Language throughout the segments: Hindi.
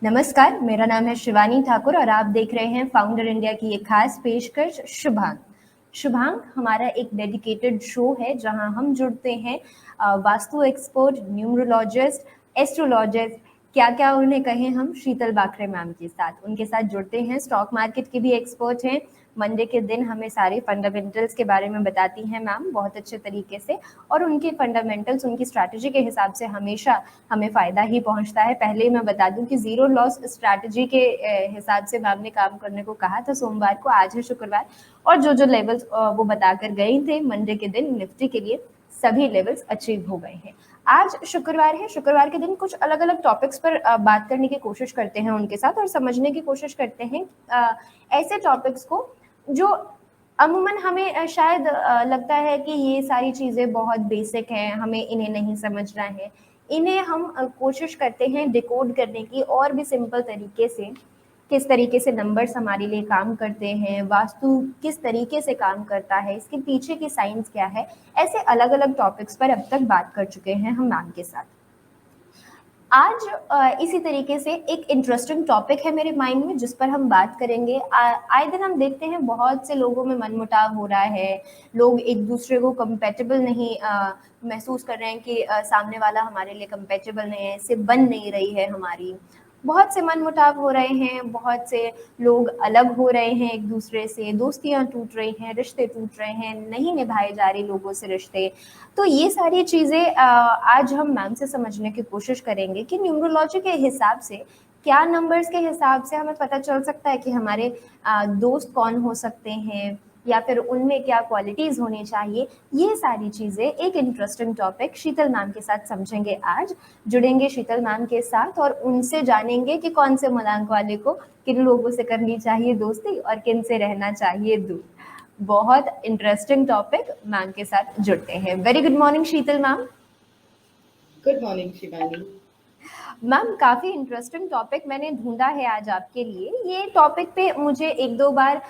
नमस्कार, मेरा नाम है शिवानी ठाकुर और आप देख रहे हैं फाउंडर इंडिया की एक खास पेशकश शुभांग। शुभांग हमारा एक डेडिकेटेड शो है जहां हम जुड़ते हैं वास्तु एक्सपर्ट, न्यूमरोलॉजिस्ट, एस्ट्रोलॉजिस्ट, क्या क्या उन्हें कहें हम शीतल बाखरे मैम के साथ। उनके साथ जुड़ते हैं, स्टॉक मार्केट के भी एक्सपर्ट हैं। मंडे के दिन हमें सारे फंडामेंटल्स के बारे में बताती हैं मैम बहुत अच्छे तरीके से, और उनके फंडामेंटल्स, उनकी स्ट्रैटेजी के हिसाब से हमेशा हमें फ़ायदा ही पहुंचता है। पहले ही मैं बता दूं कि ज़ीरो लॉस स्ट्रैटेजी के हिसाब से मैम ने काम करने को कहा था सोमवार को, आज है शुक्रवार, और जो जो लेवल्स वो बताकर गए थे मंडे के दिन निफ्टी के लिए, सभी लेवल्स अचीव हो गए हैं। आज शुक्रवार है, शुक्रवार के दिन कुछ अलग अलग टॉपिक्स पर बात करने की कोशिश करते हैं उनके साथ और समझने की कोशिश करते हैं ऐसे टॉपिक्स को जो अमूमन हमें शायद लगता है कि ये सारी चीज़ें बहुत बेसिक हैं, हमें इन्हें नहीं समझना है। इन्हें हम कोशिश करते हैं डिकोड करने की और भी सिंपल तरीके से, किस तरीके से नंबर्स हमारे लिए काम करते हैं, वास्तु किस तरीके से काम करता है, इसके पीछे की साइंस क्या है, ऐसे अलग अलग टॉपिक्स पर अब तक बात कर चुके हैं हम मैम के साथ। आज इसी तरीके से एक इंटरेस्टिंग टॉपिक है मेरे माइंड में जिस पर हम बात करेंगे। आए दिन हम देखते हैं बहुत से लोगों में मनमुटाव हो रहा है, लोग एक दूसरे को कंपेटेबल नहीं महसूस कर रहे हैं कि सामने वाला हमारे लिए कंपेटेबल नहीं है, इससे बन नहीं रही है हमारी। बहुत से मनमुटाव हो रहे हैं, बहुत से लोग अलग हो रहे हैं एक दूसरे से, दोस्तियां टूट रही हैं, रिश्ते टूट रहे हैं, नहीं निभाए जा रहे लोगों से रिश्ते। तो ये सारी चीज़ें आज हम मैम से समझने की कोशिश करेंगे कि न्यूमरोलॉजी के हिसाब से, क्या नंबर्स के हिसाब से हमें पता चल सकता है कि हमारे दोस्त कौन हो सकते हैं या फिर उनमें क्या क्वालिटीज़ होनी चाहिए। ये सारी चीज़ें एक इंटरेस्टिंग टॉपिक शीतल मैम के साथ समझेंगे आज। जुड़ेंगे शीतल मैम के साथ और उनसे जानेंगे कि कौन से मलांक वाले को किन लोगों से करनी चाहिए दोस्ती और किन से रहना चाहिए दूर। बहुत इंटरेस्टिंग टॉपिक मैम के साथ जुड़ते हैं। Very good morning Sheetal ma'am. Good morning Shivani. Ma'am काफ़ी इंटरेस्टिंग टॉपिक मैंने ढूंढा है आज आपके लिए। ये टॉपिक पे मुझे एक दो बार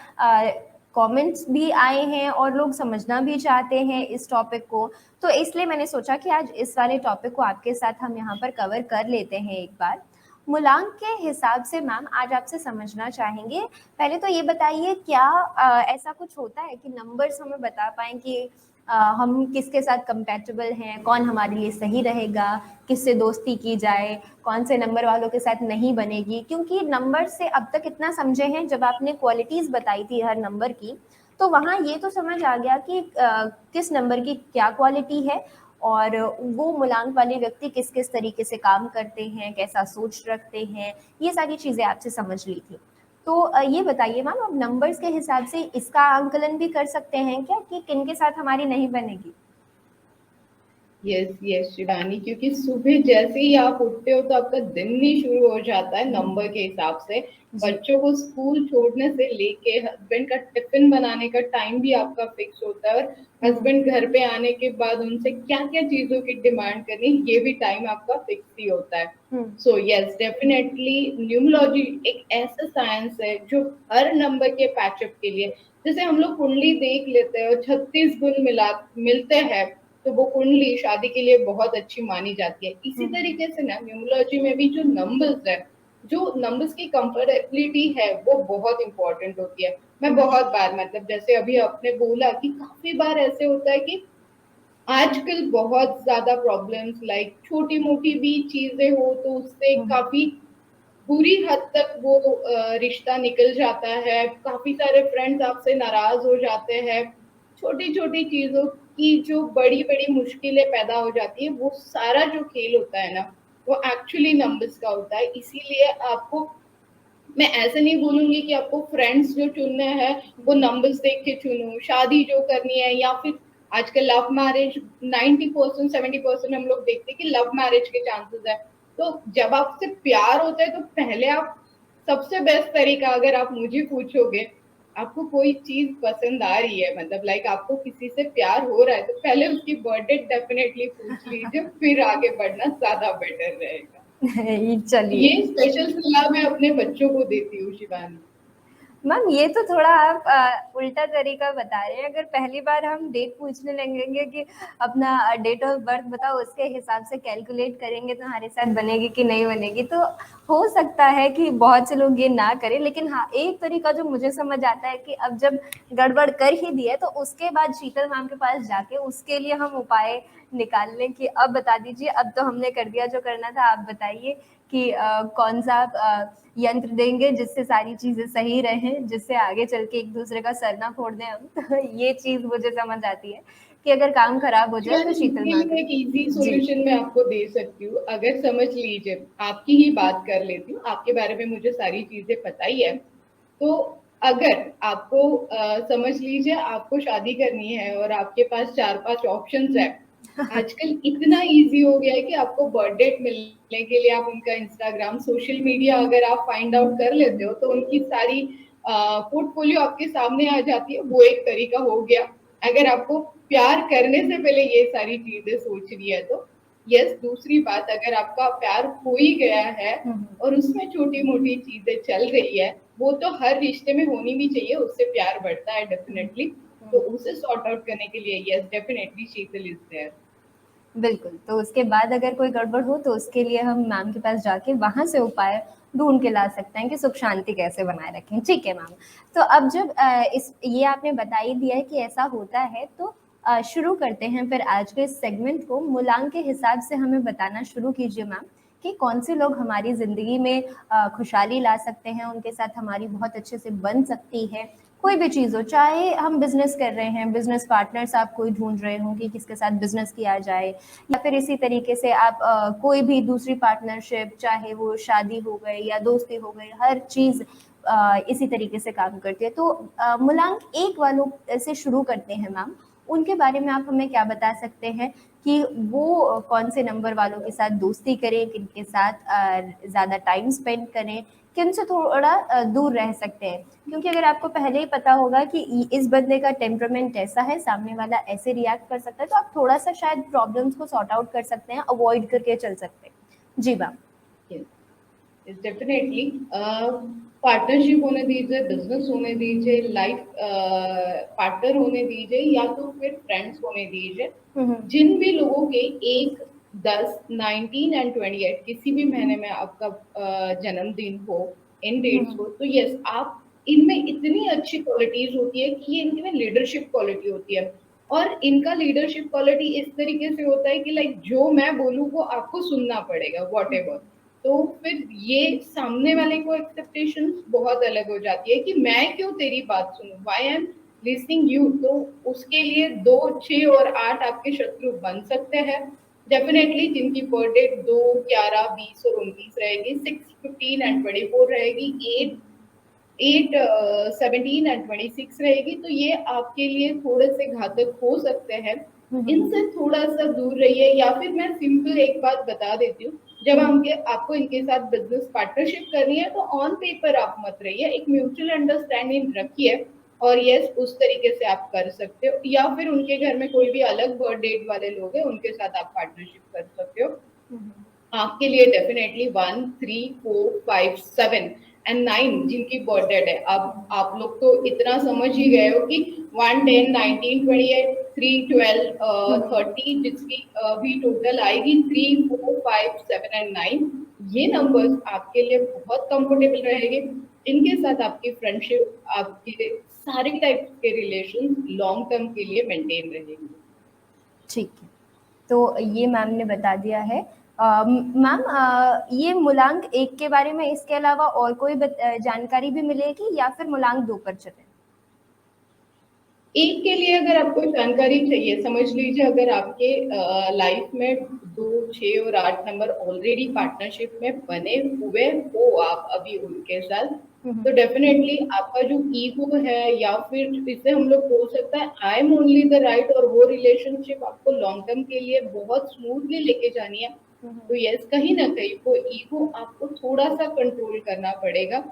कमेंट्स भी आए हैं और लोग समझना भी चाहते हैं इस टॉपिक को, तो इसलिए मैंने सोचा कि आज इस वाले टॉपिक को आपके साथ हम यहाँ पर कवर कर लेते हैं एक बार। मूलांक के हिसाब से मैम आज आपसे समझना चाहेंगे, पहले तो ये बताइए क्या ऐसा कुछ होता है कि नंबर्स हमें बता पाएं कि हम किसके साथ कंपैटिबल हैं, कौन हमारे लिए सही रहेगा, किससे दोस्ती की जाए, कौन से नंबर वालों के साथ नहीं बनेगी। क्योंकि नंबर से अब तक इतना समझे हैं, जब आपने क्वालिटीज़ बताई थी हर नंबर की, तो वहाँ ये तो समझ आ गया कि किस नंबर की क्या क्वालिटी है और वो मूलांक वाले व्यक्ति किस किस तरीके से काम करते हैं, कैसा सोच रखते हैं, ये सारी चीज़ें आपसे समझ ली थी। तो ये बताइए मैम, अब नंबर्स के हिसाब से इसका आंकलन भी कर सकते हैं क्या कि किन के साथ हमारी नहीं बनेगी? यस यस शिवानी, क्योंकि सुबह जैसे ही आप उठते हो तो आपका दिन ही शुरू हो जाता है नंबर के हिसाब से। जी। बच्चों को स्कूल छोड़ने से लेके हस्बैंड का टिफिन बनाने का टाइम भी आपका फिक्स होता है, और हस्बैंड घर पे आने के बाद उनसे क्या क्या चीजों की डिमांड करनी, ये भी टाइम आपका फिक्स ही होता है। सो यस डेफिनेटली न्यूमरोलॉजी एक ऐसा साइंस है जो हर नंबर के पैचअप के लिए, जैसे हम लोग कुंडली देख लेते हैं और 36 गुण मिलते हैं, तो वो कुंडली शादी के लिए बहुत अच्छी मानी जाती है। इसी तरीके से ना न्यूमरोलॉजी में भी जो नंबर्स है, जो नंबर्स की कंफर्टेबिलिटी है, वो बहुत इंपॉर्टेंट होती है। मैं बहुत बार, मतलब जैसे अभी आपने बोला कि काफी बार ऐसे होता है कि आजकल बहुत ज्यादा प्रॉब्लम्स, लाइक छोटी मोटी भी चीजें हो तो उससे काफी बुरी हद तक वो रिश्ता निकल जाता है। काफी सारे फ्रेंड्स आपसे नाराज हो जाते हैं। छोटी छोटी चीजों की जो बड़ी बड़ी मुश्किलें पैदा हो जाती है, वो सारा जो खेल होता है ना, वो एक्चुअली नंबर्स का होता है। इसीलिए आपको, मैं ऐसे नहीं बोलूंगी कि आपको फ्रेंड्स जो चुनने हैं वो नंबर्स देख के चुनो, शादी जो करनी है या फिर आजकल लव मैरिज 90% 70% हम लोग देखते हैं कि लव मैरिज के चांसेस है। तो जब आपसे प्यार होता है तो पहले आप, सबसे बेस्ट तरीका अगर आप मुझे पूछोगे, आपको कोई चीज पसंद आ रही है, मतलब लाइक आपको किसी से प्यार हो रहा है, तो पहले उसकी बर्थडे डेफिनेटली पूछ लीजिए, फिर आगे बढ़ना ज्यादा बेटर रहेगा। चलिए। ये स्पेशल सलाह मैं अपने बच्चों को देती हूँ शिवानी। मैम ये तो थोड़ा आप उल्टा तरीका बता रहे हैं। अगर पहली बार हम डेट पूछने लगेंगे कि अपना डेट ऑफ बर्थ बताओ, उसके हिसाब से कैलकुलेट करेंगे तो हमारे साथ बनेगी कि नहीं बनेगी, तो हो सकता है कि बहुत से लोग ये ना करें। लेकिन हाँ, एक तरीका जो मुझे समझ आता है कि अब जब गड़बड़ कर ही दी है तो उसके बाद शीतल मैम के पास जाके उसके लिए हम उपाय निकाल लें कि अब बता दीजिए, अब तो हमने कर दिया जो करना था, आप बताइए कि कौन सा यंत्र देंगे जिससे सारी चीजें सही रहें, जिससे आगे चल के एक दूसरे का सर ना फोड़ दें हम। तो ये चीज मुझे समझ आती है कि अगर काम खराब हो जाए यार तो शीतल इसके माँ लिए करें। एक इजी जी। सॉल्यूशन मैं आपको दे सकती हूँ। अगर समझ लीजिए, आपकी ही बात कर लेती हूँ, आपके बारे में मुझे सारी चीजें पता ही है। तो अगर आपको समझ लीजिए आपको शादी करनी है और आपके पास 4-5 ऑप्शंस है। आजकल इतना इजी हो गया है कि आपको बर्थ डेट मिलने के लिए आप उनका इंस्टाग्राम, सोशल मीडिया अगर आप फाइंड आउट कर लेते हो तो उनकी सारी पोर्टफोलियो आपके सामने आ जाती है। वो एक तरीका हो गया। अगर आपको प्यार करने से पहले ये सारी चीजें सोचनी है तो यस। दूसरी बात, अगर आपका प्यार हो ही गया है और उसमें छोटी मोटी चीजें चल रही है, वो तो हर रिश्ते में होनी भी चाहिए, उससे प्यार बढ़ता है डेफिनेटली। तो उसे सॉर्ट आउट करने के लिए yes definitely Sheetal is there. बिल्कुल, तो उसके बाद अगर कोई गड़बड़ हो तो उसके लिए हम मैम के पास जाके वहाँ से उपाय ढूँढ के ला सकते हैं कि सुख शांति कैसे बनाए रखें। ठीक है मैम। तो अब जब इस ये आपने बता ही दिया है कि ऐसा होता है, तो शुरू करते हैं फिर आज के इस सेगमेंट को। मूलांक के हिसाब से हमें बताना शुरू कीजिए मैम कि कौन से लोग हमारी ज़िंदगी में खुशहाली ला सकते हैं, उनके साथ हमारी बहुत अच्छे से बन सकती है। कोई भी चीज़ हो, चाहे हम बिजनेस कर रहे हैं, बिजनेस पार्टनर्स आप कोई ढूंढ रहे हो कि किसके साथ बिजनेस किया जाए, या फिर इसी तरीके से आप कोई भी दूसरी पार्टनरशिप, चाहे वो शादी हो गई या दोस्ती हो गई, हर चीज़ इसी तरीके से काम करती है। तो मूलांक एक वालों से शुरू करते हैं मैम। उनके बारे में आप हमें क्या बता सकते हैं कि वो कौन से नंबर वालों के साथ दोस्ती करें, किनके साथ ज़्यादा टाइम स्पेंड करें, किन से थोड़ा दूर रह सकते हैं? क्योंकि अगर आपको पहले ही पता होगा कि इस बंदे का टेम्परामेंट ऐसा है, सामने वाला ऐसे रिएक्ट कर सकता है, तो आप थोड़ा सा शायद प्रॉब्लम्स को सॉर्ट आउट कर सकते हैं, अवॉइड करके चल सकते हैं। जी मैम। डेफिनेटली पार्टनरशिप होने दीजिए, बिजनेस होने दीजिए, लाइफ पार्टनर होने दीजिए, या तो फिर फ्रेंड्स होने दीजिए। जिन भी लोगों के 1, 10, 19 एंड 28 किसी भी महीने में आपका जन्मदिन हो, इन डेट्स हो, तो यस आप इनमें इतनी अच्छी क्वालिटीज होती है कि ये इनमें लीडरशिप क्वालिटी होती है। और इनका लीडरशिप क्वालिटी इस तरीके से होता है कि लाइक जो मैं बोलूँ वो आपको सुनना पड़ेगा वॉट एवर। तो फिर ये सामने वाले को एक्सपेक्टेशन बहुत अलग हो जाती है कि मैं क्यों तेरी बात सुनूं, why I am listening you. तो उसके लिए 2, 6 और 8 आपके शत्रु बन सकते हैं। डेफिनेटली जिनकी बर्थडे 2, 11, 20 और 29 रहेगी, 6, 15 एंड 24 रहेगी, 8, 17 एंड 26 रहेगी, तो ये आपके लिए थोड़े से घातक हो सकते हैं। इनसे थोड़ा सा दूर रहिए। या फिर मैं सिंपल एक बात बता देती हूँ, जब आपको इनके साथ बिजनेस पार्टनरशिप करनी है तो ऑन पेपर आप मत रहिए, एक म्यूचुअल अंडरस्टैंडिंग रखिए। और यस उस तरीके से आप कर सकते हो। या फिर उनके घर में कोई भी अलग बर्थ डेट वाले लोग हैं, उनके साथ आप पार्टनरशिप कर सकते हो। आपके लिए डेफिनेटली 1, 3, 4, 5, 7 एंड 9 जिनकी बर्थडे है, अब आप लोग तो इतना समझ ही गए हो कि 1, 10, 19, 28, 3, 12, 30 जिसकी भी टोटल आएगी, 3, 4, 5, 7 एंड 9। ये नंबर्स आपके लिए बहुत कंफर्टेबल रहेंगे। इनके साथ आपकी फ्रेंडशिप, आपके सारे टाइप के रिलेशन लॉन्ग टर्म के लिए मेंटेन रहेंगे। ठीक है, तो ये मैम ने बता दिया है। मैम ये मूलांक एक के बारे में इसके अलावा और कोई जानकारी भी मिलेगी या फिर मूलांक 2 पर चले? एक के लिए अगर आपको जानकारी चाहिए, समझ लीजिए अगर आपके लाइफ में 2, 6 और 8 नंबर ऑलरेडी पार्टनरशिप में बने हुए हो आप अभी उनके साथ, तो डेफिनेटली आपका जो ईगो है, या फिर इसे हम लोग बोल सकते हैं I am only the right, और वो रिलेशनशिप आपको लॉन्ग टर्म के लिए बहुत स्मूथली लेके जानी है, तो यस कहीं ना कहीं वो ईगो आपको थोड़ा सा कंट्रोल करना पड़ेगा।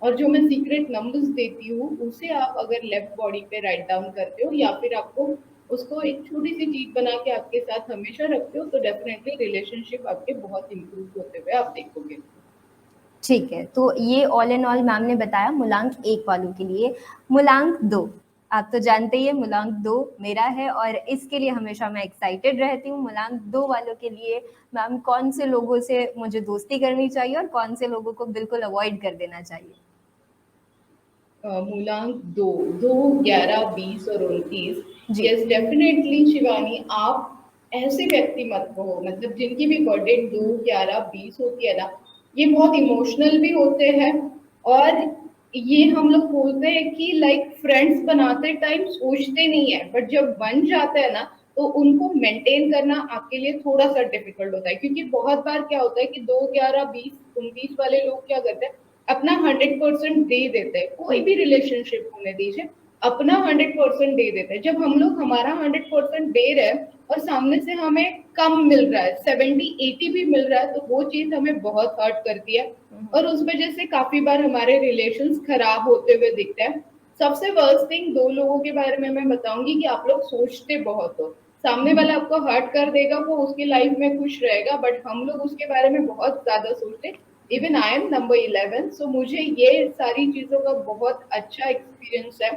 और जो मैं सीक्रेट नंबर्स देती हूँ उसे आप अगर लेफ्ट बॉडी पे राइट डाउन करते हो, या फिर आपको उसको एक छोटी सी चीज बना के आपके साथ हमेशा रखते हो, तो डेफिनेटली रिलेशनशिप आपके बहुत इंप्रूव होते हुए आप देखोगे। ठीक है, तो ये ऑल इन ऑल मैम ने बताया मूलांक 1 वालों के लिए। मूलांक 2, आप तो जानते ही है मूलांक 2 मेरा है और इसके लिए हमेशा मैं एक्साइटेड रहती हूँ। मूलांक 2 वालों के लिए मैम कौन से लोगों से मुझे दोस्ती करनी चाहिए और कौन से लोगों को बिल्कुल अवॉइड कर देना चाहिए? मूलांक दो, 2, 11, 20 और 29। जी। यस डेफिनेटली शिवानी, आप ऐसे व्यक्ति मत हो, मतलब जिनकी भी बर्थडे 2, 11, 20 होती है ना, ये बहुत इमोशनल भी होते हैं। और ये हम लोग बोलते हैं कि लाइक फ्रेंड्स बनाते टाइम सोचते नहीं है, बट जब बन जाते हैं ना, तो उनको मेंटेन करना आपके लिए थोड़ा सा डिफिकल्ट होता है। क्योंकि बहुत बार क्या होता है कि 2, 11, 20, 29 वाले लोग क्या करते हैं, अपना 100% दे देते हैं, कोई भी रिलेशनशिप होने दीजिए, अपना 100% दे देते हैं। जब हम लोग हमारा 100% दे रहे हैं और सामने से हमें कम मिल रहा है, 70-80 भी मिल रहा है, तो वो चीज हमें बहुत हर्ट करती है और उस वजह से काफी बार हमारे रिलेशंस खराब होते हुए दिखते हैं। सबसे वर्स्ट थिंग दो लोगों के बारे में मैं बताऊंगी कि आप लोग सोचते बहुत हो। सामने वाला आपको हर्ट कर देगा, वो उसकी लाइफ में खुश रहेगा, बट हम लोग उसके बारे में बहुत ज्यादा सोचते। इवन आई एम नंबर 11, सो मुझे ये सारी चीजों का बहुत अच्छा एक्सपीरियंस है।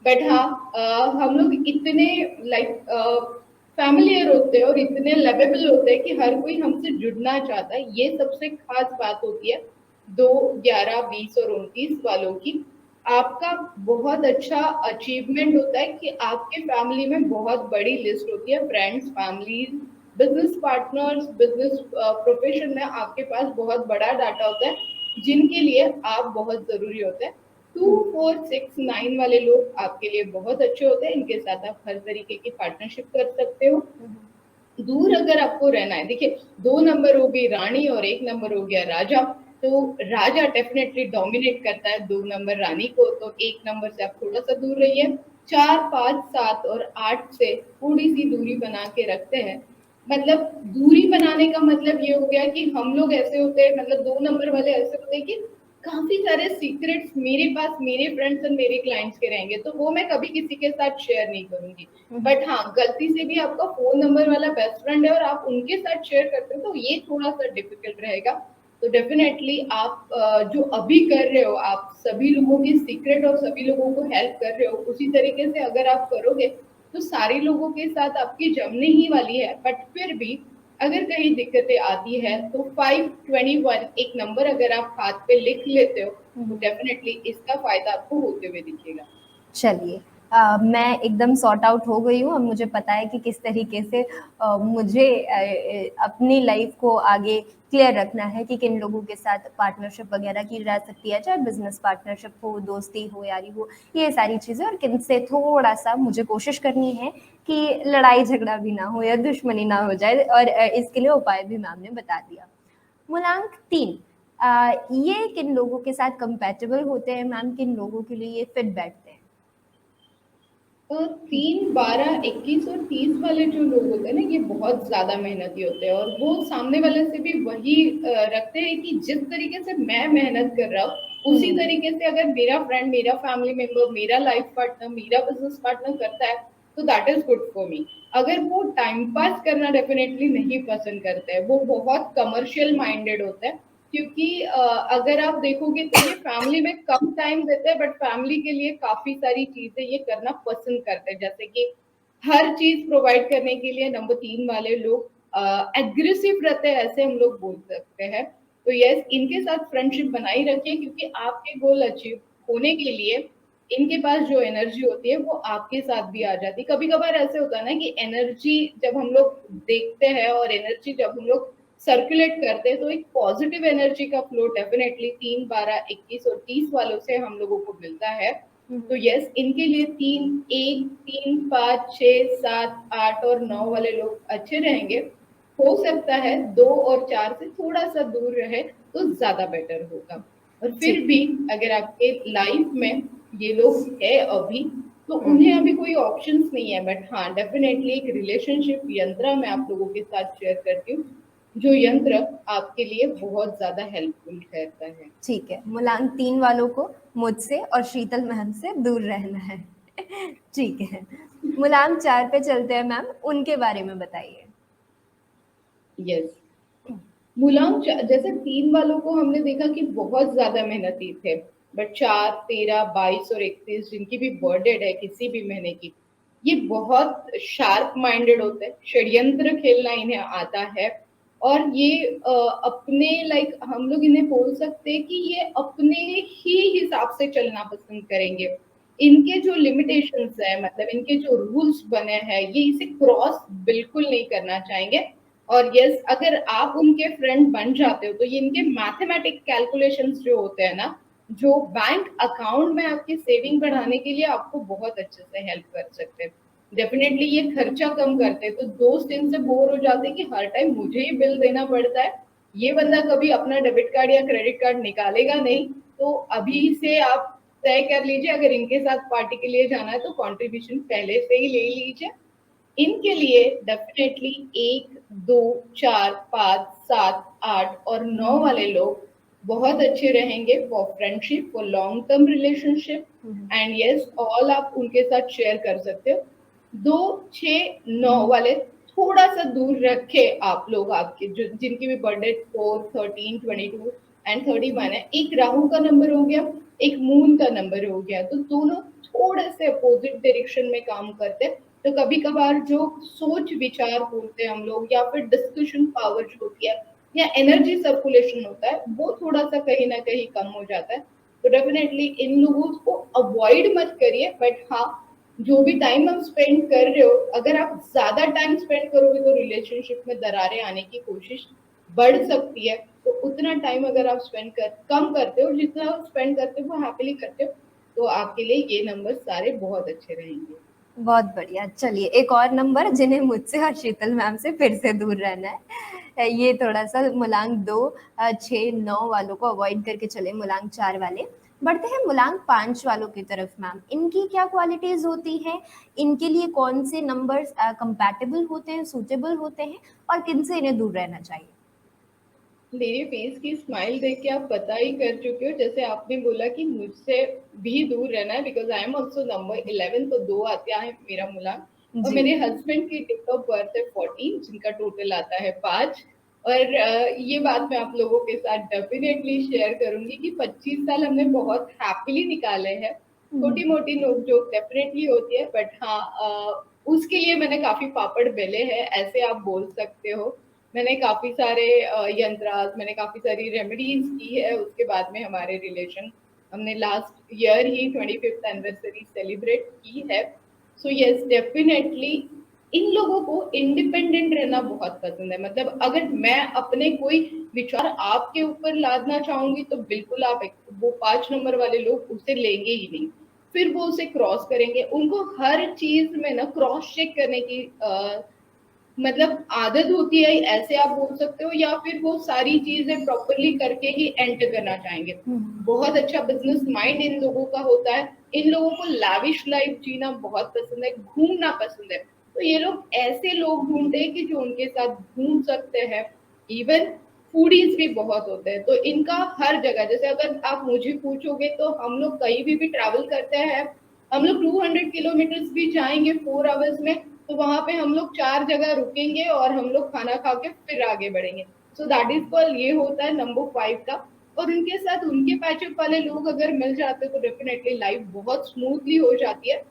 बट हाँ, हम लोग इतने लाइक फैमिलियर होते हैं और इतने लवेबल होते हैं कि हर कोई हमसे जुड़ना चाहता है। ये सबसे खास बात होती है 2, 11, 20 और 29 वालों की। आपका बहुत अच्छा अचीवमेंट होता है कि आपके फैमिली में बहुत बड़ी लिस्ट होती है, friends, families, business partners, business profession में आपके पास बहुत बड़ा डाटा होता है, जिनके लिए आप बहुत जरूरी होते हैं। 2, 4, 6, 9 वाले लोग आपके लिए बहुत अच्छे होते हैं, इनके साथ आप हर तरीके की पार्टनरशिप कर सकते हो। दूर अगर आपको रहना है, देखिए 2 नंबर हो गई रानी और 1 नंबर हो गया राजा। तो राजा डेफिनेटली डोमिनेट करता है 2 नंबर रानी को, तो 1 नंबर से आप थोड़ा सा दूर रहिए। 4, 5, 7 और 8 से थोड़ी सी दूरी बना के रखते हैं। मतलब दूरी बनाने का मतलब ये हो गया कि हम लोग ऐसे होते हैं, मतलब 2 नंबर वाले ऐसे होते हैं कि काफी सारे सीक्रेट्स मेरे पास मेरे फ्रेंड्स और मेरे क्लाइंट्स के रहेंगे, तो वो मैं कभी किसी के साथ शेयर नहीं करूंगी। बट हाँ, गलती से भी आपका 4 नंबर वाला बेस्ट फ्रेंड है और आप उनके साथ शेयर करते हो, तो ये थोड़ा सा डिफिकल्ट रहेगा। तो डेफिनेटली आप जो अभी कर रहे हो, आप सभी लोगों की सीक्रेट और सभी लोगों को हेल्प कर रहे हो, उसी तरीके से अगर आप करोगे तो सारे लोगों के साथ आपकी जमने ही वाली है। बट फिर भी अगर कहीं दिक्कतें आती है तो 5, 21 एक नंबर अगर आप हाथ पे लिख लेते हो, तो डेफिनेटली इसका फायदा आपको होते हुए दिखेगा। चलिए, मैं एकदम सॉर्ट आउट हो गई हूँ। अब मुझे पता है कि किस तरीके से मुझे अपनी लाइफ को आगे क्लियर रखना है कि किन लोगों के साथ पार्टनरशिप वगैरह की जा सकती है, चाहे बिजनेस पार्टनरशिप हो, दोस्ती हो, यारी हो, ये सारी चीज़ें, और किन से थोड़ा सा मुझे कोशिश करनी है कि लड़ाई झगड़ा भी ना हो या दुश्मनी ना हो जाए, और इसके लिए उपाय भी मैम ने बता दिया। मूलांक 3, ये किन लोगों के साथ कंपैटिबल होते हैं मैम, किन लोगों के लिए ये फिट बैठते हैं? तो 3, 12, 21 और 30 वाले जो लोग होते हैं ना, ये बहुत ज्यादा मेहनती होते हैं और वो सामने वाले से भी वही रखते हैं कि जिस तरीके से मैं मेहनत कर रहा हूँ उसी तरीके से अगर मेरा फ्रेंड, मेरा फैमिली मेंबर, मेरा लाइफ पार्टनर, मेरा बिजनेस पार्टनर करता है, तो that is good for me. अगर वो टाइम पास करना डेफिनेटली नहीं पसंद करते हैं, वो बहुत कमर्शियल माइंडेड होते हैं। क्योंकि अगर आप देखोगे तो ये फैमिली में कम टाइम देते हैं, बट फैमिली के लिए काफी सारी चीजें ये करना पसंद करते हैं। जैसे कि हर चीज प्रोवाइड करने के लिए नंबर 3 वाले लोग एग्रेसिव रहते हैं, ऐसे हम लोग बोल सकते हैं। तो यस, इनके साथ फ्रेंडशिप बनाई रखिए, क्योंकि आपके गोल अचीव होने के लिए इनके पास जो एनर्जी होती है वो आपके साथ भी आ जाती है। कभी कभार ऐसे होता है ना कि एनर्जी जब हम लोग देखते हैं और एनर्जी जब हम लोग सर्कुलेट करते हैं, तो एक पॉजिटिव एनर्जी का फ्लो डेफिनेटली 3, 12, 21 और 30 वालों से हम लोगों को मिलता है। तो यस, इनके लिए 3, 1, 3, 5, 6, 7, 8 और 9 वाले लोग अच्छे रहेंगे। हो सकता है 2 और 4 से थोड़ा सा दूर रहे तो ज्यादा बेटर होगा। और फिर ठीक। भी अगर आपके लाइफ में ये लोग है अभी, तो उन्हें अभी कोई ऑप्शंस नहीं है। बट हाँ, डेफिनेटली एक रिलेशनशिप यंत्र मैं आप लोगों के साथ शेयर करती हूँ, जो यंत्र आपके लिए बहुत ज्यादा हेल्पफुल ठहरता है। ठीक है, मूलांक 3 वालों को मुझसे और शीतल मैम से दूर रहना है। ठीक है, मूलांक 4 पे चलते हैं मैम, उनके बारे में बताइए। यस, मुलायम जैसे 3 वालों को हमने देखा कि बहुत ज्यादा मेहनती थे, बट 4, 13, 22 और 31 जिनकी भी बर्थडे है किसी भी महीने की, ये बहुत शार्प माइंडेड होते हैं, षड्यंत्र खेलना इन्हें आता है। और ये अपने लाइक हम लोग इन्हें बोल सकते हैं कि ये अपने ही हिसाब से चलना पसंद करेंगे। इनके जो लिमिटेशंस है, मतलब इनके जो रूल्स बने हैं, ये इसे क्रॉस बिल्कुल नहीं करना चाहेंगे। और यस, अगर आप उनके फ्रेंड बन जाते हो तो ये इनके मैथमेटिक कैलकुलेशंस जो होते हैं ना, जो बैंक अकाउंट में आपकी सेविंग बढ़ाने के लिए आपको बहुत अच्छे से हेल्प कर सकते हैं। डेफिनेटली ये खर्चा कम करते हैं, तो दोस्त इनसे बोर हो जाते हैं कि हर टाइम मुझे ही बिल देना पड़ता है, ये बंदा कभी अपना डेबिट कार्ड या क्रेडिट कार्ड निकालेगा नहीं। तो अभी से आप तय कर लीजिए, अगर इनके साथ पार्टी के लिए जाना है तो कंट्रीब्यूशन पहले से ही ले लीजिए। इनके लिए डेफिनेटली 1, 2, 4, 5, 7, 8 और 9 वाले लोग बहुत अच्छे रहेंगे for friendship, for long term relationship. And yes, all आप उनके साथ शेयर कर सकते हो। 2, 6, 9 वाले थोड़ा सा दूर रखे आप लोग, आपके जो जिनकी भी बर्थडे 4, 13, 22 एंड 31 है। एक राहु का नंबर हो गया, एक मून का नंबर हो गया, तो दोनों थोड़े से अपोजिट डायरेक्शन में काम करते हैं। तो कभी कभार जो सोच विचार बोलते हैं हम लोग, या फिर डिस्कशन पावर जो होती है, या एनर्जी सर्कुलेशन होता है, वो थोड़ा सा कहीं ना कहीं कम हो जाता है। तो डेफिनेटली इन लोगों को अवॉइड मत करिए, बट हाँ, जो भी टाइम आप स्पेंड कर रहे हो, अगर आप ज्यादा टाइम स्पेंड करोगे तो रिलेशनशिप में दरारें आने की कोशिश बढ़ सकती है। तो उतना टाइम अगर आप स्पेंड कर कम करते हो, जितना स्पेंड करते हो वो हैप्पीली करते हो, तो आपके लिए ये नंबर सारे बहुत अच्छे रहेंगे। बहुत बढ़िया। चलिए एक और नंबर जिन्हें मुझसे और शीतल मैम से फिर से दूर रहना है, ये थोड़ा सा मूलांक 2, 6, 9 वालों को अवॉइड करके चले, मूलांक 4 वाले। बढ़ते हैं मूलांक 5 वालों की तरफ। मैम, इनकी क्या क्वालिटीज होती हैं, इनके लिए कौन से नंबर्स कंपैटिबल होते हैं, सूटेबल होते हैं, और किन से इन्हें दूर रहना चाहिए? मेरे फेस की स्माइल देख के आप पता ही कर चुके हो, जैसे आपने बोला कि मुझसे भी दूर रहना है, because I am also number 11, तो 2 आता है मेरा मूलांक। और जी। मेरे हस्बैंड की डेट ऑफ बर्थ है 14, जिनका टोटल आता है 5। और ये बात मैं आप लोगों के साथ डेफिनेटली शेयर करूंगी कि 25 साल हमने बहुत हैप्पीली निकाले हैं। छोटी मोटी नोक जोक डेफिनेटली होती है, बट हाँ, उसके लिए मैंने काफी पापड़ बेले हैं, ऐसे आप बोल सकते हो। मैंने काफी सारे यंत्रास, मैंने काफी सारी रेमेडीज की है, उसके बाद में हमारे रिलेशन, हमने लास्ट ईयर ही 25th एनिवर्सरी सेलिब्रेट की है। सो यस, डेफिनेटली इन लोगों को इंडिपेंडेंट रहना बहुत पसंद है। मतलब अगर मैं अपने कोई विचार आपके ऊपर लादना चाहूंगी तो बिल्कुल आप वो 5 नंबर वाले लोग उसे लेंगे ही नहीं, फिर वो उसे क्रॉस करेंगे। उनको हर चीज में ना क्रॉस चेक करने की मतलब आदत होती है, ऐसे आप बोल सकते हो, या फिर वो सारी चीजें प्रॉपरली करके ही एंटर करना चाहेंगे। बहुत अच्छा बिजनेस माइंड इन लोगों का होता है। इन लोगों को लाविश लाइफ जीना बहुत पसंद है, घूमना पसंद है। तो ये लोग ऐसे लोग ढूंढते हैं कि जो उनके साथ घूम सकते हैं। इवन फूडीज भी बहुत होते हैं, तो इनका हर जगह, जैसे अगर आप मुझे पूछोगे तो हम लोग कहीं भी ट्रैवल करते हैं, हम लोग 200 किलोमीटर भी जाएंगे 4 आवर्स में, तो वहां पे हम लोग 4 जगह रुकेंगे और हम लोग खाना खा के फिर आगे बढ़ेंगे। सो दैट इज कॉल, ये होता है नंबर 5 का। और उनके साथ उनके पैचअप वाले लोग अगर मिल जाते तो डेफिनेटली लाइफ बहुत स्मूथली हो जाती है।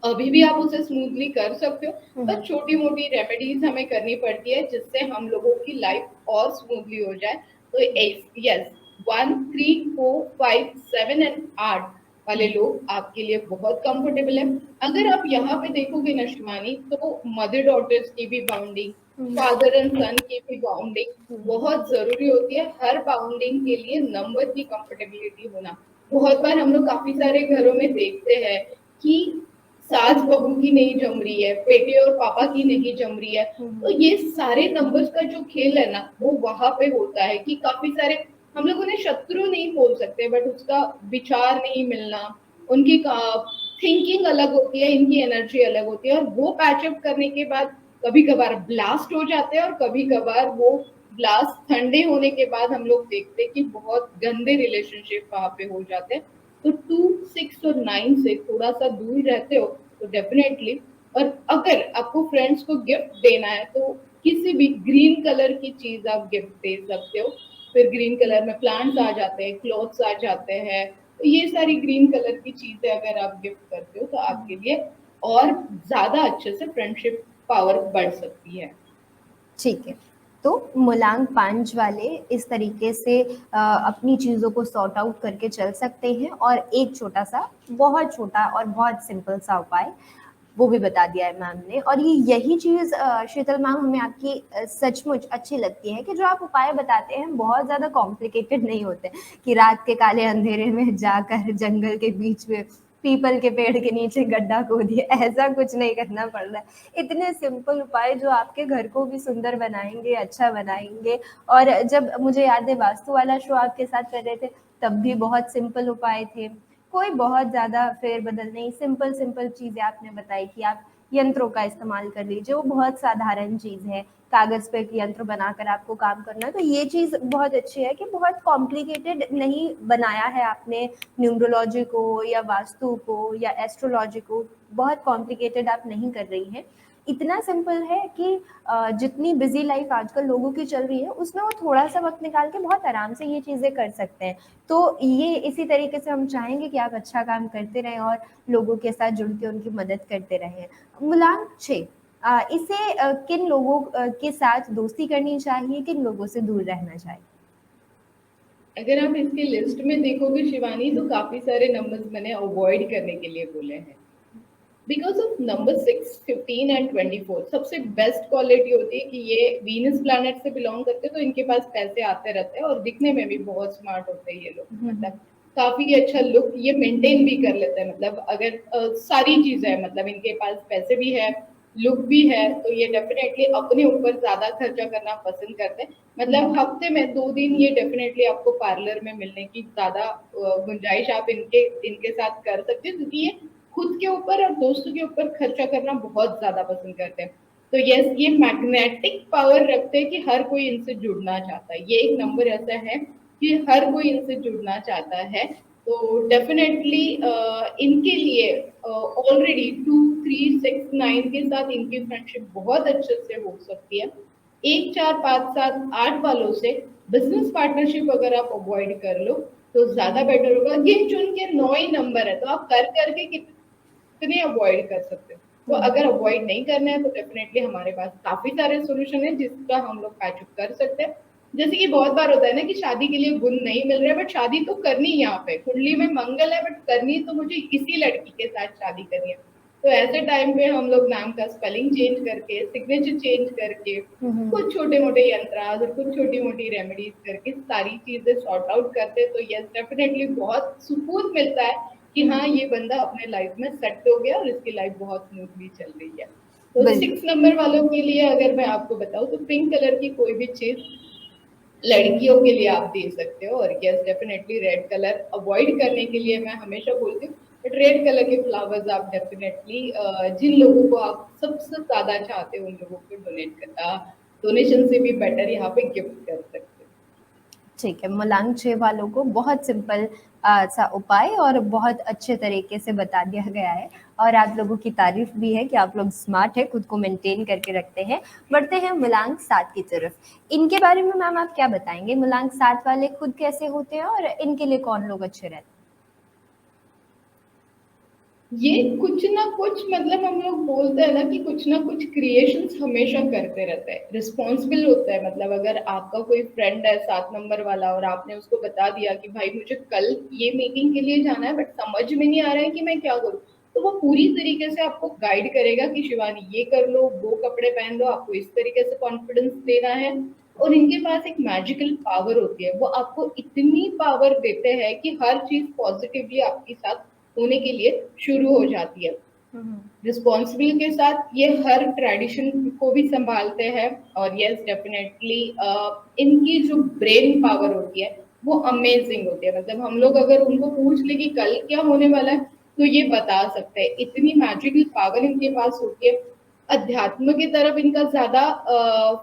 अभी भी आप उसे स्मूथली कर सकते हो, बस छोटी मोटी रेमेडीज हमें करनी पड़ती है जिससे हम लोगों की लाइफ और स्मूथली हो जाए। तो यस, 1, 3, 4, 5, 7 एंड 8 वाले लोग आपके लिए बहुत कंफर्टेबल है। अगर आप यहाँ पे देखोगे ना शिवानी, तो मदर डॉटर्स की भी बाउंडिंग, फादर एंड सन की भी बाउंडिंग बहुत जरूरी होती है। हर बाउंडिंग के लिए नंबर की कंफर्टेबिलिटी होना, बहुत बार हम लोग काफी सारे घरों में देखते हैं कि सास बहू की नहीं जम रही है, बेटे और पापा की नहीं जम रही है। तो ये सारे नंबर्स का जो खेल है ना, वो वहां पे होता है कि काफी सारे, हम लोग उन्हें शत्रु नहीं बोल सकते, बट उसका विचार नहीं मिलना, उनकी थिंकिंग अलग होती है, इनकी एनर्जी अलग होती है, और वो पैचअप करने के बाद कभी कभार ब्लास्ट हो जाते हैं, और कभी कभार वो ब्लास्ट ठंडे होने के बाद हम लोग देखते हैं कि बहुत गंदे रिलेशनशिप वहां पे हो जाते हैं। तो 2, 6 और 9 से थोड़ा सा दूर रहते हो तो डेफिनेटली। और अगर आपको फ्रेंड्स को गिफ्ट देना है तो किसी भी ग्रीन कलर की चीज आप गिफ्ट दे सकते हो। फिर ग्रीन कलर में प्लांट्स आ जाते हैं, क्लॉथ्स आ जाते हैं, तो ये सारी ग्रीन कलर की चीजें अगर आप गिफ्ट करते हो तो आपके लिए और ज्यादा अच्छे से फ्रेंडशिप पावर बढ़ सकती है। ठीक है, तो मुलांग पांच वाले इस तरीके से अपनी चीज़ों को सॉर्ट आउट करके चल सकते हैं, और एक छोटा सा, बहुत छोटा और बहुत सिंपल सा उपाय वो भी बता दिया है मैम ने। और ये यही चीज़ शीतल मैम हमें आपकी सचमुच अच्छी लगती है कि जो आप उपाय बताते हैं बहुत ज़्यादा कॉम्प्लिकेटेड नहीं होते, कि रात के काले अंधेरे में जाकर जंगल के बीच में पीपल के पेड़ के नीचे गड्ढा खोदिए, ऐसा कुछ नहीं करना पड़ रहा है। इतने सिंपल उपाय जो आपके घर को भी सुंदर बनाएंगे, अच्छा बनाएंगे। और जब मुझे याद है वास्तु वाला शो आपके साथ कर रहे थे, तब भी बहुत सिंपल उपाय थे, कोई बहुत ज़्यादा फेर-बदल नहीं, सिंपल सिंपल चीज़ें आपने बताई कि आप यंत्रों का इस्तेमाल कर लीजिए, वो बहुत साधारण चीज़ है। कागज़ पे एक यंत्र बनाकर आपको काम करना है, तो ये चीज़ बहुत अच्छी है कि बहुत कॉम्प्लिकेटेड नहीं बनाया है आपने न्यूमरोलॉजी को या वास्तु को या एस्ट्रोलॉजी को, बहुत कॉम्प्लिकेटेड आप नहीं कर रही हैं। इतना सिंपल है कि जितनी बिजी लाइफ आजकल लोगों की चल रही है, उसमें वो थोड़ा सा वक्त निकाल के बहुत आराम से ये चीज़ें कर सकते हैं। तो ये इसी तरीके से हम चाहेंगे कि आप अच्छा काम करते रहें और लोगों के साथ जुड़ के उनकी मदद करते रहें। मुलांक 6, इसे किन लोगों के साथ दोस्ती करनी चाहिए, किन लोगों से दूर रहना चाहिए? अगर आप इसकी लिस्ट में देखोगे शिवानी, तो काफी सारे नंबर्स मैंने अवॉइड करने के लिए बोले हैं। बिकॉज ऑफ नंबर 6, 15 एंड 24 सबसे बेस्ट क्वालिटी होती है कि ये वीनस प्लैनेट से बिलोंग करते हैं, तो इनके पास पैसे आते रहते हैं और दिखने में भी बहुत स्मार्ट होते हैं ये लोग। मतलब काफी अच्छा लुक ये मेंटेन भी कर लेते हैं। मतलब अगर सारी चीजें हैं, मतलब इनके पास पैसे भी है, लुक भी है, तो ये डेफिनेटली अपने ऊपर ज्यादा खर्चा करना पसंद करते हैं। मतलब हफ्ते में 2 दिन ये डेफिनेटली आपको पार्लर में मिलने की ज्यादा गुंजाइश आप इनके इनके साथ कर सकते हैं, क्योंकि ये खुद के ऊपर और दोस्तों के ऊपर खर्चा करना बहुत ज्यादा पसंद करते हैं। तो यस, ये मैग्नेटिक पावर रखते हैं कि हर कोई इनसे जुड़ना चाहता है। ये एक नंबर ऐसा है कि हर कोई इनसे जुड़ना चाहता है। तो डेफिनेटली इनके लिए ऑलरेडी 2, 3, 6, 9 के साथ इनकी फ्रेंडशिप बहुत अच्छे से हो सकती है। 1, 4, 5, 7, 8 वालों से बिजनेस पार्टनरशिप अगर आप अवॉइड कर लो तो ज्यादा बेटर होगा। गिन चुन के 9 ही नंबर है, तो आप कर करके कितने अवॉइड कर सकते हो। तो अगर अवॉइड नहीं करना है तो डेफिनेटली हमारे पास काफी सारे सोल्यूशन है जिसका हम लोग पैचअप कर सकते हैं। जैसे कि बहुत बार होता है ना कि शादी के लिए गुण नहीं मिल रहे, बट शादी तो करनी यहाँ पे कुंडली में मंगल है, बट करनी तो मुझे इसी लड़की के साथ शादी करनी है। तो ऐसे टाइम पे हम लोग नाम का स्पेलिंग चेंज करके, सिग्नेचर चेंज करके, कुछ छोटे मोटे यंत्रास और कुछ छोटी मोटी रेमेडीज करके सारी चीजें सॉर्ट आउट करते हैं, तो यस डेफिनेटली बहुत सुकून मिलता है कि हाँ ये बंदा अपने लाइफ में सेट हो गया और इसकी लाइफ बहुत स्मूथली चल रही है। तो बिल्कुल। 6 नंबर वालों के लिए अगर मैं आपको बताऊं तो पिंक कलर की कोई भी चीज लड़कियों के लिए आप दे सकते हो। और yes definitely red colour avoid करने के लिए मैं हमेशा बोलती हूँ, बट रेड कलर के फ्लावर्स आप डेफिनेटली जिन लोगों को आप सबसे ज्यादा चाहते हो उन लोगों को डोनेशन से भी बेटर यहाँ पे गिफ्ट कर सकते हो। ठीक है, मुलांग 6 वालों को बहुत सिंपल सा उपाय और बहुत अच्छे तरीके से बता दिया गया है, और आप लोगों की तारीफ भी है कि आप लोग स्मार्ट है, खुद को मेंटेन करके रखते हैं। बढ़ते हैं मुलांग 7 की तरफ। इनके बारे में मैम आप क्या बताएंगे? मुलांग 7 वाले खुद कैसे होते हैं और इनके लिए कौन लोग अच्छे रहते हैं? ये कुछ ना कुछ, मतलब हम लोग बोलते हैं ना कि कुछ ना कुछ क्रिएशंस हमेशा करते रहते हैं, रिस्पॉन्सिबल होता है। मतलब अगर आपका कोई फ्रेंड है 7 नंबर वाला और आपने उसको बता दिया कि भाई मुझे कल ये मीटिंग के लिए जाना है, बट समझ में नहीं आ रहा है कि मैं क्या करूँ, तो वो पूरी तरीके से आपको गाइड करेगा कि शिवानी ये कर लो, वो कपड़े पहन लो, आपको इस तरीके से कॉन्फिडेंस देना है। और इनके पास एक मैजिकल पावर होती है, वो आपको इतनी पावर देते हैं कि हर चीज पॉजिटिवली आपके साथ होने के लिए शुरू हो जाती है। रिस्पॉन्सिबिलिटी के साथ ये हर ट्रेडिशन को भी संभालते हैं। और यस डेफिनेटली इनकी जो ब्रेन पावर होती है वो अमेजिंग होती है। मतलब हम लोग अगर उनको पूछ ले कि कल क्या होने वाला है तो ये बता सकते हैं, इतनी मैजिकल पावर इनके पास होती है। अध्यात्म की तरफ इनका ज्यादा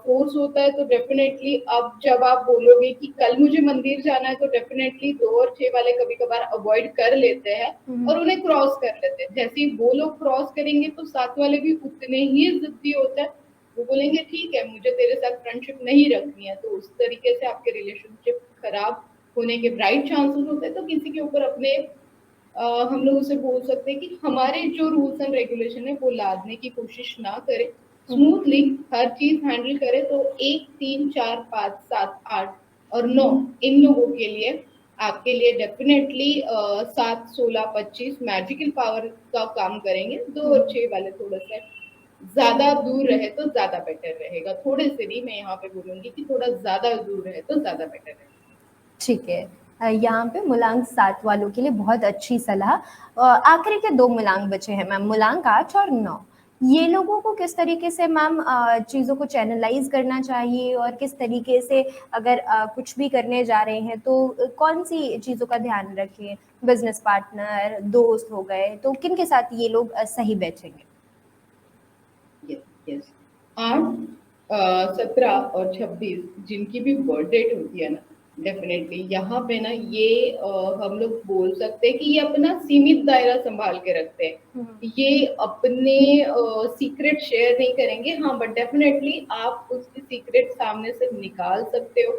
फोर्स होता है, तो डेफिनेटली अब जब आप बोलोगे कि कल मुझे मंदिर जाना है, तो डेफिनेटली 2 और 6 वाले कभी कभार अवॉइड कर लेते हैं और उन्हें क्रॉस कर लेते हैं। जैसे ही वो लोग क्रॉस करेंगे तो 7 वाले भी उतने ही जिद्दी होते हैं, वो बोलेंगे ठीक है मुझे तेरे साथ फ्रेंडशिप नहीं रखनी है, तो उस तरीके से आपके रिलेशनशिप खराब होने के ब्राइट चांसेस होते हैं। तो किसी के ऊपर अपने हम लोग उसे बोल सकते हैं कि हमारे जो रूल्स एंड रेगुलेशन है वो लादने की कोशिश ना करें, स्मूथली हर चीज हैंडल करें। तो 1 3 4 5 7 8 और 9 इन लोगों के लिए, आपके लिए डेफिनेटली 7 16 25 मैजिकल पावर का काम करेंगे। 2 और 6 वाले थोड़ा सा ज्यादा दूर रहे तो ज्यादा बेटर रहेगा। थोड़े से नहीं, मैं यहाँ पे बोलूंगी कि थोड़ा ज्यादा दूर रहे तो ज्यादा बेटर रहेगा। ठीक है। यहाँ पे मूलांक 7 वालों के लिए बहुत अच्छी सलाह। आखिरी के 2 मूलांक बचे हैं मैम, मूलांक 8 और 9। ये लोगों को किस तरीके से मैम चीज़ों को चैनलाइज करना चाहिए, और किस तरीके से अगर कुछ भी करने जा रहे हैं तो कौन सी चीज़ों का ध्यान रखें? बिजनेस पार्टनर, दोस्त हो गए, तो किन के साथ ये लोग सही बैठेंगे? Yes yes. 8 17 और 26 जिनकी भी बर्थ डेट होती है ना, डेफिनेटली यहाँ पे ना ये हम लोग बोल सकते हैं कि ये अपना सीमित दायरा संभाल के रखते हैं। ये अपने सीक्रेट शेयर नहीं करेंगे, हाँ, बट डेफिनेटली आप उसकी सीक्रेट सामने से निकाल सकते हो।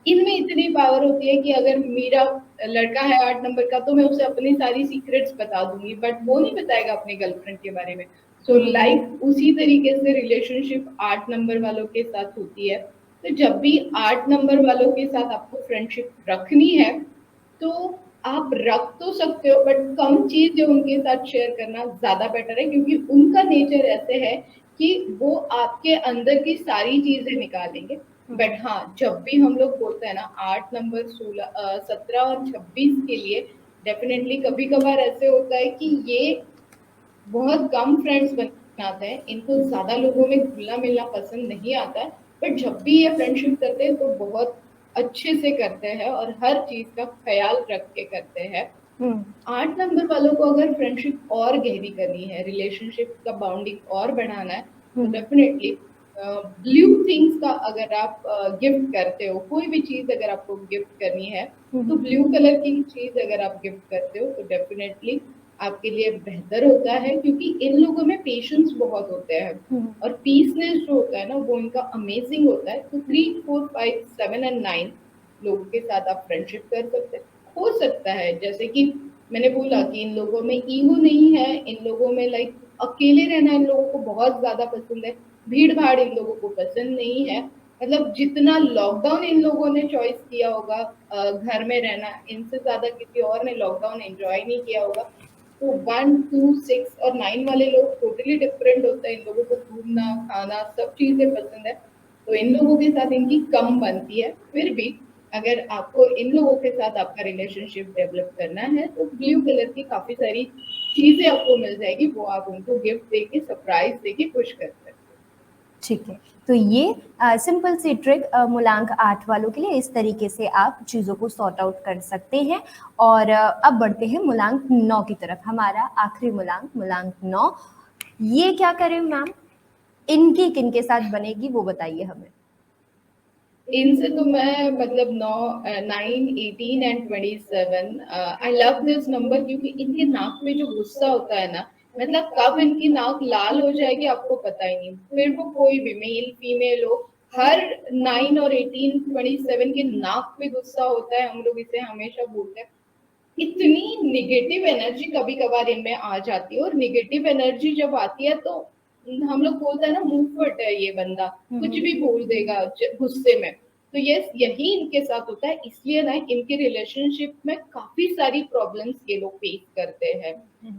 इनमें इतनी पावर होती है कि अगर मेरा लड़का है 8 नंबर का तो मैं उसे अपनी सारी सीक्रेट्स बता दूंगी, बट वो नहीं बताएगा अपने गर्लफ्रेंड के बारे में। सो लाइक उसी तरीके से रिलेशनशिप 8 नंबर वालों के साथ होती है। तो जब भी 8 नंबर वालों के साथ आपको फ्रेंडशिप रखनी है तो आप रख तो सकते हो, बट कम चीजें उनके साथ शेयर करना ज्यादा बेटर है, क्योंकि उनका नेचर ऐसे है कि वो आपके अंदर की सारी चीजें निकालेंगे। बट हाँ, जब भी हम लोग बोलते हैं ना 8 नंबर 16 17 और 26 के लिए, डेफिनेटली कभी कभार ऐसे होता है कि ये बहुत कम फ्रेंड्स बनाते हैं, इनको ज्यादा लोगों में घुलना मिलना पसंद नहीं आता है। बट जब भी ये फ्रेंडशिप करते हैं तो बहुत अच्छे से करते हैं और हर चीज का ख्याल रख के करते हैं। 8 नंबर वालों को अगर फ्रेंडशिप और गहरी करनी है, रिलेशनशिप का बाउंडिंग और बढ़ाना है, तो डेफिनेटली ब्लू थिंग्स का अगर आप गिफ्ट करते हो, कोई भी चीज अगर आपको गिफ्ट करनी है तो ब्लू कलर की चीज अगर आप गिफ्ट करते हो तो डेफिनेटली आपके लिए बेहतर होता है, क्योंकि इन लोगों में पेशेंस बहुत होते हैं और पीसनेस जो होता है ना वो इनका अमेजिंग होता है। तो 3 4 5 7 और 9 लोगों के साथ आप फ्रेंडशिप कर सकते हैं। हो सकता है जैसे कि मैंने बोला कि इन लोगों में ईगो नहीं है, इन लोगों में लाइक अकेले रहना इन लोगों को बहुत ज्यादा पसंद है, भीड़ भाड़ इन लोगों को पसंद नहीं है। मतलब जितना लॉकडाउन इन लोगों ने चॉइस किया होगा घर में रहना, इनसे ज्यादा किसी और ने लॉकडाउन एंजॉय नहीं किया होगा। तो 1 2 6 और 9 वाले लोग टोटली डिफरेंट होते हैं, इन लोगों को घूमना खाना सब चीजें पसंद है, तो इन लोगों के साथ इनकी कम बनती है। फिर भी अगर आपको इन लोगों के साथ आपका रिलेशनशिप डेवलप करना है तो ब्लू कलर की काफी सारी चीजें आपको मिल जाएगी, वो आप उनको गिफ्ट देके सरप्राइज देके खुश कर सकते हैं। ठीक है, तो ये सिंपल सी ट्रिक मूलांक 8 वालों के लिए इस तरीके से आप चीज़ों को सॉर्ट आउट कर सकते हैं। और अब बढ़ते हैं मूलांक 9 की तरफ, हमारा आखिरी मूलांक, मूलांक 9। ये क्या करें मैम, इनकी किन के साथ बनेगी वो बताइए हमें। इनसे तो मैं मतलब 9 9 18 and 27 I love this number, क्योंकि इनके नाक में जो गुस्सा होता है ना, मतलब कब इनकी नाक लाल हो जाएगी आपको पता ही नहीं। फिर वो कोई भी मेल फीमेल हो, हर 9 और 18 27 के नाक पे गुस्सा होता है, हम लोग इसे हमेशा बोलते हैं। इतनी निगेटिव एनर्जी कभी कभार इनमें आ जाती है, और निगेटिव एनर्जी जब आती है तो हम लोग बोलते हैं ना मुंह फट है ये बंदा, कुछ भी बोल देगा गुस्से में। तो ये यही इनके साथ होता है, इसलिए ना इनके रिलेशनशिप में काफी सारी प्रॉब्लम्स ये लोग फेस करते हैं।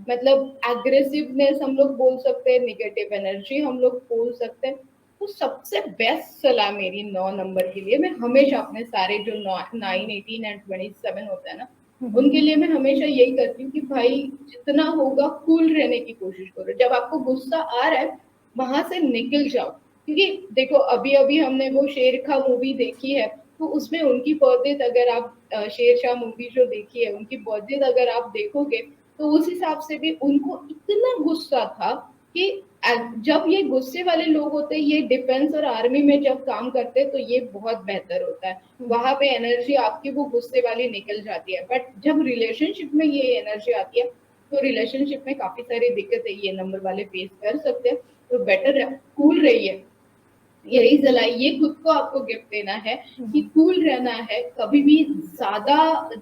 मतलब एग्रेसिवनेस हम लोग बोल सकते हैं, निगेटिव एनर्जी हम लोग बोल सकते हैं। तो सबसे बेस्ट सलाह मेरी 9 नंबर के लिए, मैं हमेशा अपने सारे जो 9 18 एंड 27 होता है ना उनके लिए मैं हमेशा यही करती हूँ कि भाई जितना होगा कूल रहने की कोशिश करो। जब आपको गुस्सा आ रहा है वहां से निकल जाओ, क्योंकि देखो अभी अभी हमने वो शेर खा मूवी देखी है, तो उसमें उनकी बर्थडे अगर आप शेरशाह मूवी जो देखी है उनकी बर्थडे अगर आप देखोगे तो उस हिसाब से भी उनको इतना गुस्सा था कि जब ये गुस्से वाले लोग होते हैं ये डिफेंस और आर्मी में जब काम करते हैं तो ये बहुत बेहतर होता है, वहां पे एनर्जी आपकी वो गुस्से वाली निकल जाती है। बट जब रिलेशनशिप में ये एनर्जी आती है तो रिलेशनशिप में काफी सारी दिक्कतें ये नंबर वाले फेस कर सकते हैं। तो बेटर है कूल रहिए, यही सलाह, ये खुद को आपको गिफ्ट देना है कि कूल रहना है। कभी भी ज्यादा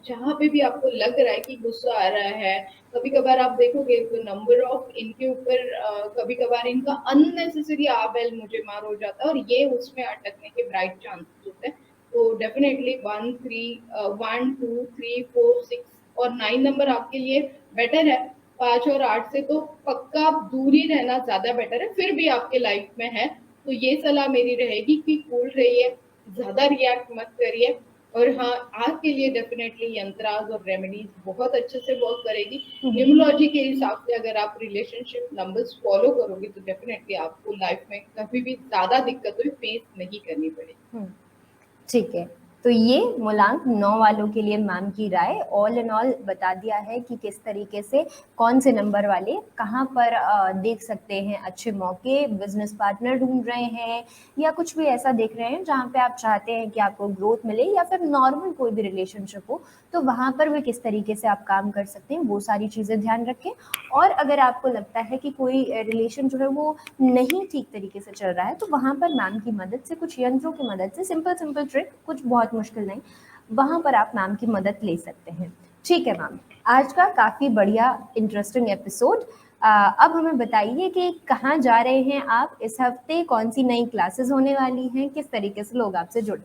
जहाँ पे भी आपको लग रहा है कि गुस्सा आ रहा है, कभी कभार आप देखोगे तो नंबर ऑफ इनके ऊपर कभी कभार इनका अननेसेसरी आ बैल मुझे मार हो जाता है और ये उसमें अटकने के ब्राइट चांसेस होते हैं। तो डेफिनेटली 1, 2, 3, 4, 6 और 9 नंबर आपके लिए बेटर है। 5 और 8 से तो पक्का दूर ही रहना ज्यादा बेटर है, फिर भी आपके लाइफ में है। तो ये सलाह मेरी रहेगी कि कूल रहिए, ज्यादा रिएक्ट मत करिए। और हाँ, आग के लिए डेफिनेटली यंत्राज और रेमेडीज बहुत अच्छे से वर्क करेगी। न्यूमरोलॉजी के हिसाब से अगर आप रिलेशनशिप नंबर्स फॉलो करोगे तो डेफिनेटली आपको लाइफ में कभी भी ज्यादा दिक्कतें फेस नहीं करनी पड़ेगी। ठीक है, तो ये मूलांक 9 वालों के लिए मैम की राय ऑल इन ऑल बता दिया है कि किस तरीके से कौन से नंबर वाले कहाँ पर देख सकते हैं अच्छे मौके, बिजनेस पार्टनर ढूंढ रहे हैं या कुछ भी ऐसा देख रहे हैं जहाँ पे आप चाहते हैं कि आपको ग्रोथ मिले या फिर नॉर्मल कोई भी रिलेशनशिप हो, तो वहाँ पर भी किस तरीके से आप काम कर सकते हैं, वो सारी चीज़ें ध्यान रखें। और अगर आपको लगता है कि कोई रिलेशन जो है वो नहीं ठीक तरीके से चल रहा है, तो वहाँ पर मैम की मदद से, कुछ यंत्रों की मदद से, सिंपल ट्रिक, कुछ बहुत मुश्किल नहीं, वहाँ पर आप मैम की मदद ले सकते हैं। ठीक है मैम, आज का काफ़ी बढ़िया इंटरेस्टिंग एपिसोड। अब हमें बताइए कि कहाँ जा रहे हैं आप इस हफ्ते, कौन सी नई क्लासेस होने वाली हैं, किस तरीके से लोग आपसे जुड़े।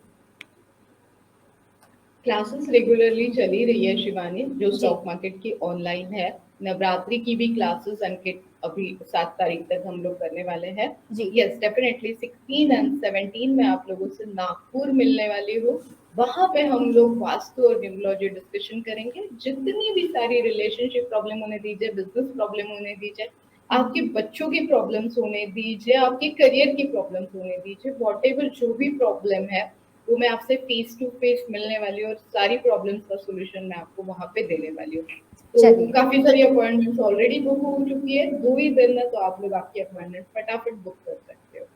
क्लासेस रेगुलरली चली रही है शिवानी, जो स्टॉक मार्केट की ऑनलाइन है। नवरात्रि की भी क्लासेस अंकित अभी 7 तारीख तक हम लोग करने वाले हैं। यस, डेफिनेटली 16 एंड 17 में आप लोगों से नागपुर मिलने वाली हूँ। वहां पे हम लोग वास्तु और न्यूमरोलॉजी डिस्कशन करेंगे। जितनी भी सारी रिलेशनशिप प्रॉब्लम होने दीजिए, बिजनेस प्रॉब्लम होने दीजिए, आपके बच्चों की प्रॉब्लम्स होने दीजिए, आपके करियर की प्रॉब्लम्स होने दीजिए, वॉट जो भी प्रॉब्लम है वो मैं आपसे फेस टू फेस मिलने वाली हूँ और सारी प्रॉब्लम्स का सोल्यूशन मैं आपको वहां पे देने वाली हूँ। तो काफी सारी अपॉइंटमेंट्स ऑलरेडी बुक हो चुकी है, 2 ही दिन है, तो आप लोग आपकी अपॉइंटमेंट फटाफट बुक कर सकते हो।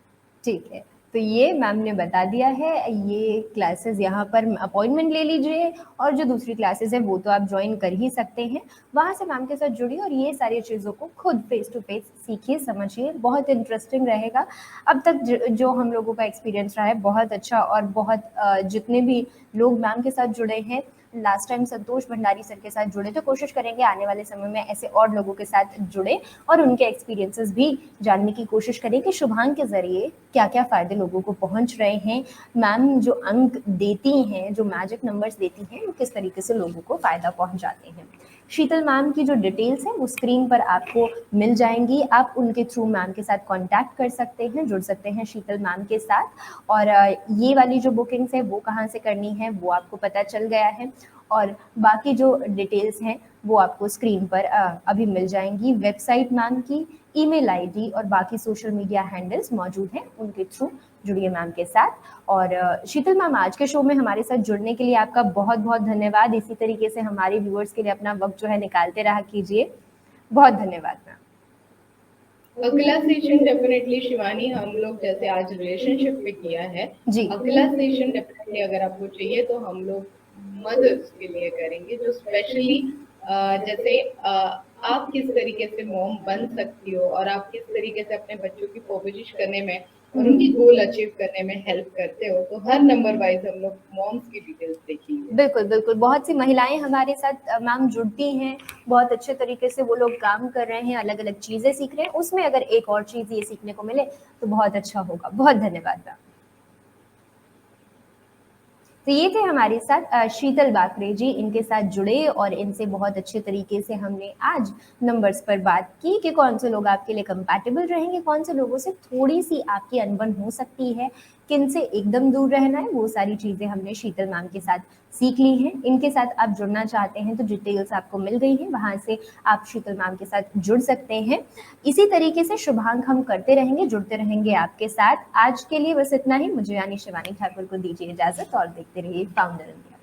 ठीक है, तो ये मैम ने बता दिया है, ये क्लासेस यहाँ पर अपॉइंटमेंट ले लीजिए और जो दूसरी क्लासेस है वो तो आप ज्वाइन कर ही सकते हैं, वहाँ से मैम के साथ जुड़िए और ये सारी चीज़ों को खुद फेस टू फेस सीखिए, समझिए, बहुत इंटरेस्टिंग रहेगा। अब तक जो हम लोगों का एक्सपीरियंस रहा है बहुत अच्छा, और बहुत जितने भी लोग मैम के साथ जुड़े हैं, लास्ट टाइम संतोष भंडारी सर के साथ जुड़े, तो कोशिश करेंगे आने वाले समय में ऐसे और लोगों के साथ जुड़े और उनके एक्सपीरियंसेस भी जानने की कोशिश करें कि शुभांग के जरिए क्या क्या फायदे लोगों को पहुंच रहे हैं, मैम जो अंक देती हैं, जो मैजिक नंबर्स देती हैं, वो किस तरीके से लोगों को फायदा पहुंचाते हैं। शीतल मैम की जो डिटेल्स हैं वो स्क्रीन पर आपको मिल जाएंगी, आप उनके थ्रू मैम के साथ कांटेक्ट कर सकते हैं, जुड़ सकते हैं शीतल मैम के साथ। और ये वाली जो बुकिंग्स है वो कहाँ से करनी है वो आपको पता चल गया है, और बाकी जो डिटेल्स हैं वो आपको स्क्रीन पर अभी मिल जाएंगी। वेबसाइट मैम की, ईमेल आईडी और बाकी सोशल मीडिया हैंडल्स मौजूद हैं, उनके थ्रू जुड़िए मैम के साथ। और शीतल मैम, आज के शो में हमारे साथ जुड़ने के लिए आपका बहुत बहुत धन्यवाद। इसी तरीके से हमारे व्यूअर्स के लिए अपना वक्त जो है निकालते रहा कीजिए। बहुत धन्यवाद मैम। अगला सेशन डेफिनेटली शिवानी हम लोग जैसे आज रिलेशनशिप पे किया है जी, अगला सेशन डेफिनेटली अगर आपको चाहिए तो हम लोग मदर्स के लिए करेंगे, जो स्पेशली जैसे आप किस तरीके से मॉम बन सकती हो और आप किस तरीके से अपने बच्चों की परवरिश करने में और उनकी गोल अचीव करने में हेल्प करते हो। तो हर नंबर वाइज हम लोग मॉम्स की डिटेल्स देखेंगे। बिल्कुल बिल्कुल, बहुत सी महिलाएं हमारे साथ मैम जुड़ती हैं, बहुत अच्छे तरीके से वो लोग काम कर रहे हैं, अलग अलग चीजें सीख रहे हैं, उसमें अगर एक और चीज ये सीखने को मिले तो बहुत अच्छा होगा। बहुत धन्यवाद मैम। तो ये थे हमारे साथ शीतल बाकरे जी, इनके साथ जुड़े और इनसे बहुत अच्छे तरीके से हमने आज नंबर्स पर बात की कि कौन से लोग आपके लिए कंपैटिबल रहेंगे, कौन से लोगों से थोड़ी सी आपकी अनबन हो सकती है, किन से एकदम दूर रहना है, वो सारी चीज़ें हमने शीतल मैम के साथ सीख ली हैं। इनके साथ आप जुड़ना चाहते हैं तो डिटेल्स आपको मिल गई हैं, वहाँ से आप शीतल मैम के साथ जुड़ सकते हैं। इसी तरीके से शुभांक हम करते रहेंगे, जुड़ते रहेंगे आपके साथ। आज के लिए बस इतना ही, मुझे यानी शिवानी ठाकुर को दीजिए इजाजत और देखते रहिए फाउंडर इंडिया।